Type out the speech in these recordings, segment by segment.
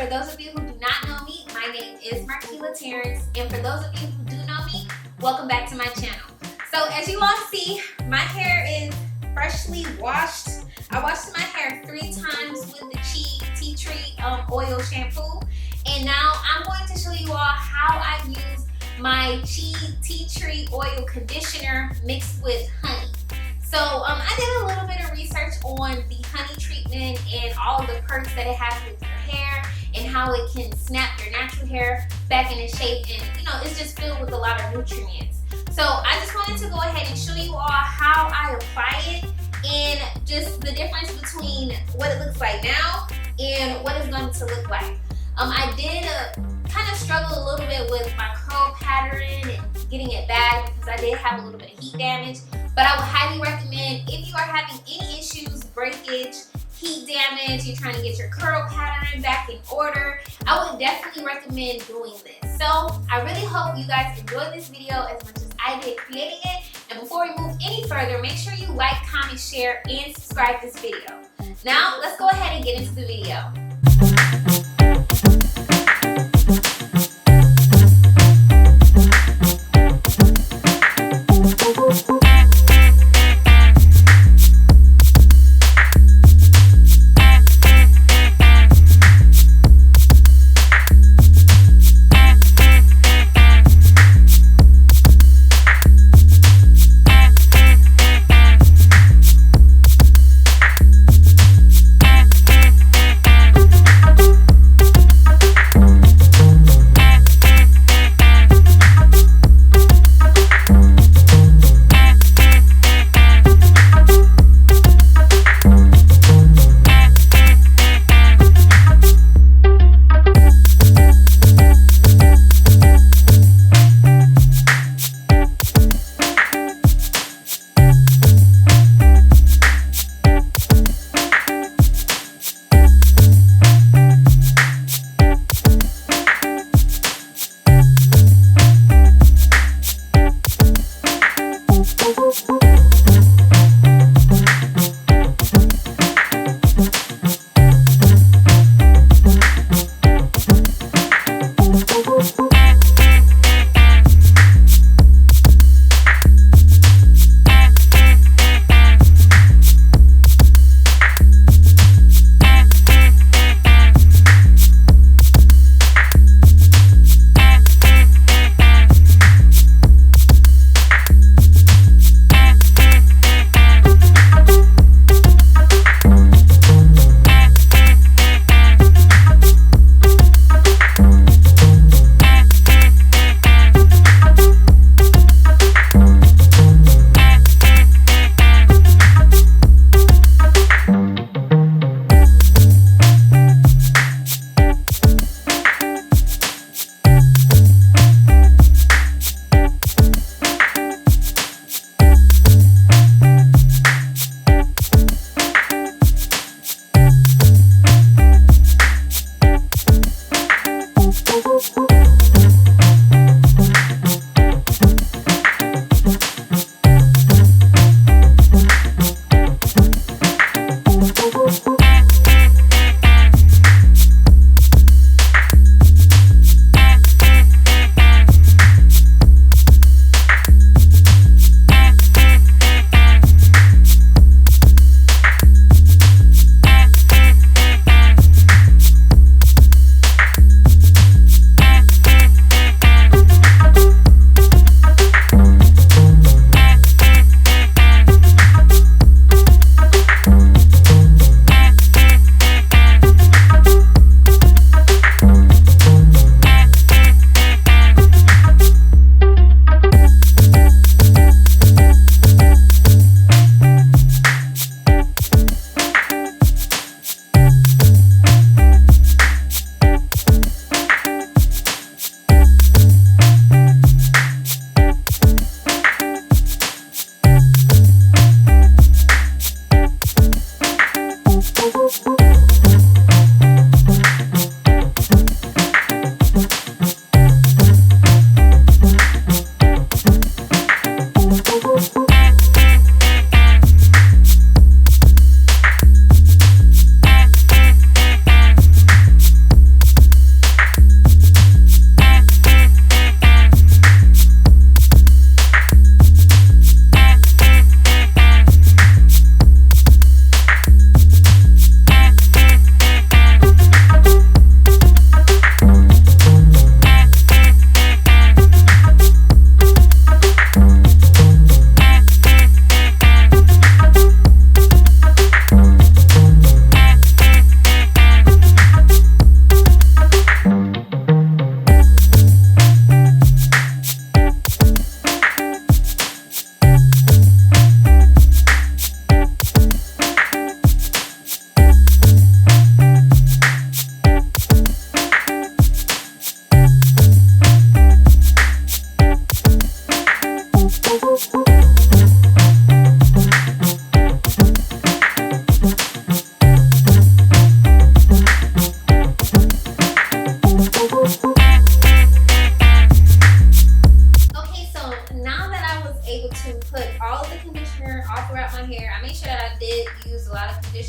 for those of you who do not know me, my name is Markela Tarrance, and for those of you who do know me, welcome back to my channel. So as you all see, my hair is freshly washed. I washed my hair 3 times with the tea tree oil shampoo, and now I'm going to show you all how I use my tea tree oil conditioner mixed with honey. So I did a little bit of research on the honey treatment and all the perks that it has with your hair and how it can snap your natural hair back into shape, and you know, it's just filled with a lot of nutrients. So I just wanted to go ahead and show you all how I apply it and just the difference between what it looks like now and what it's going to look like. I did kind of struggle a little bit with my curl pattern and getting it back because I did have a little bit of heat damage. But I would highly recommend, if you are having any issues, breakage, heat damage, you're trying to get your curl pattern back in order, I would definitely recommend doing this. So I really hope you guys enjoyed this video as much as I did creating it. And before we move any further, make sure you like, comment, share, and subscribe this video. Now, let's go ahead and get into the video.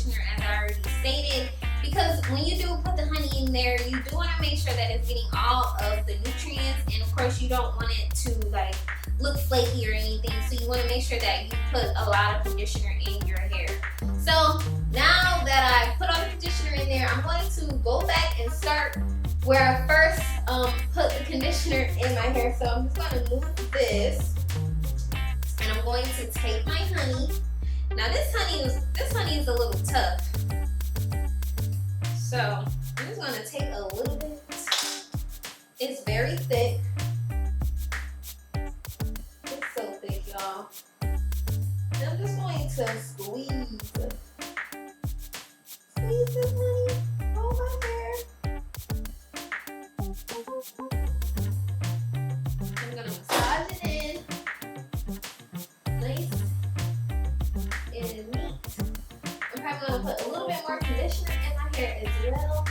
conditioner, as I already stated, because when you do put the honey in there, you do want to make sure that it's getting all of the nutrients, and of course you don't want it to like look flaky or anything, so you want to make sure that you put a lot of conditioner in your hair. So now that I put all the conditioner in there, I'm going to go back and start where I first put the conditioner in my hair. So I'm just going to move this, and I'm going to take my honey. Now this honey is a little tough, so I'm just going to take a little bit. It's very thick. It's so thick, y'all. And I'm just going to squeeze this honey on my hair. I'm gonna massage it in, nice and neat. I'm probably gonna put a little bit more conditioner in my hair as well.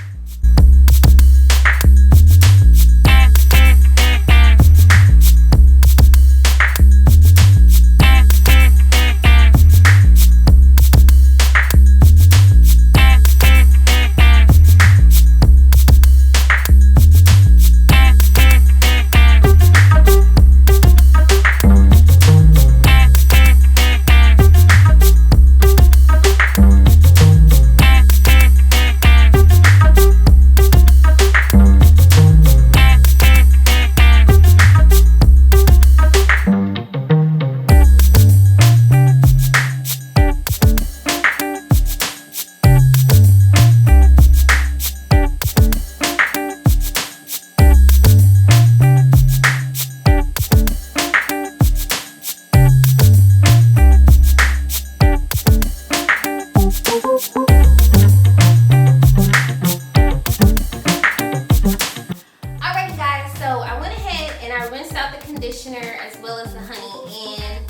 Conditioner as well as the honey, and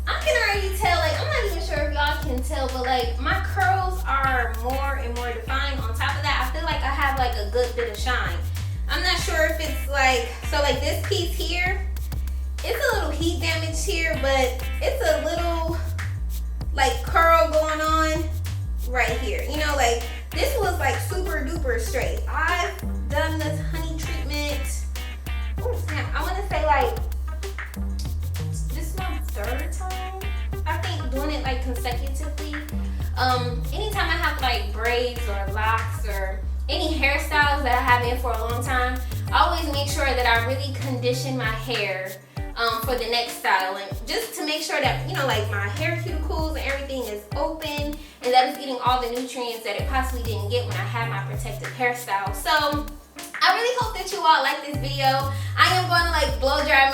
I can already tell, like, I'm not even sure if y'all can tell, but like my curls are more and more defined. On top of that, I feel like I have like a good bit of shine. I'm not sure if it's like, so like this piece here, it's a little heat damage here, but it's a little like curl going on right here. You know, like this was like super duper straight. I've done this honey treatment, I want to say like, third time, I think, doing it like consecutively. Anytime I have like braids or locks or any hairstyles that I have in for a long time, I always make sure that I really condition my hair for the next style, and just to make sure that, you know, like my hair cuticles and everything is open and that it's getting all the nutrients that it possibly didn't get when I had my protective hairstyle. So I really hope that you all like this video. I am going to like blow dry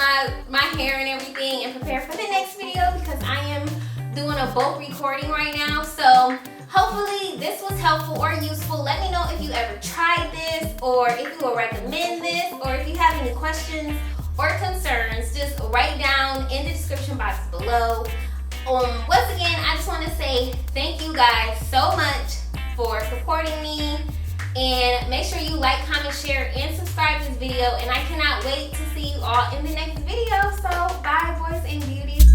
my hair and everything and prepare for the next video, because I am doing a bulk recording right now. So hopefully this was helpful or useful. Let me know if you ever tried this, or if you would recommend this, or if you have any questions or concerns, just write down in the description box below. Once again, I just want to say thank you guys so much for supporting me. And make sure you like, comment, share, and subscribe to this video. And I cannot wait to see you all in the next video. So bye, boys and beauties.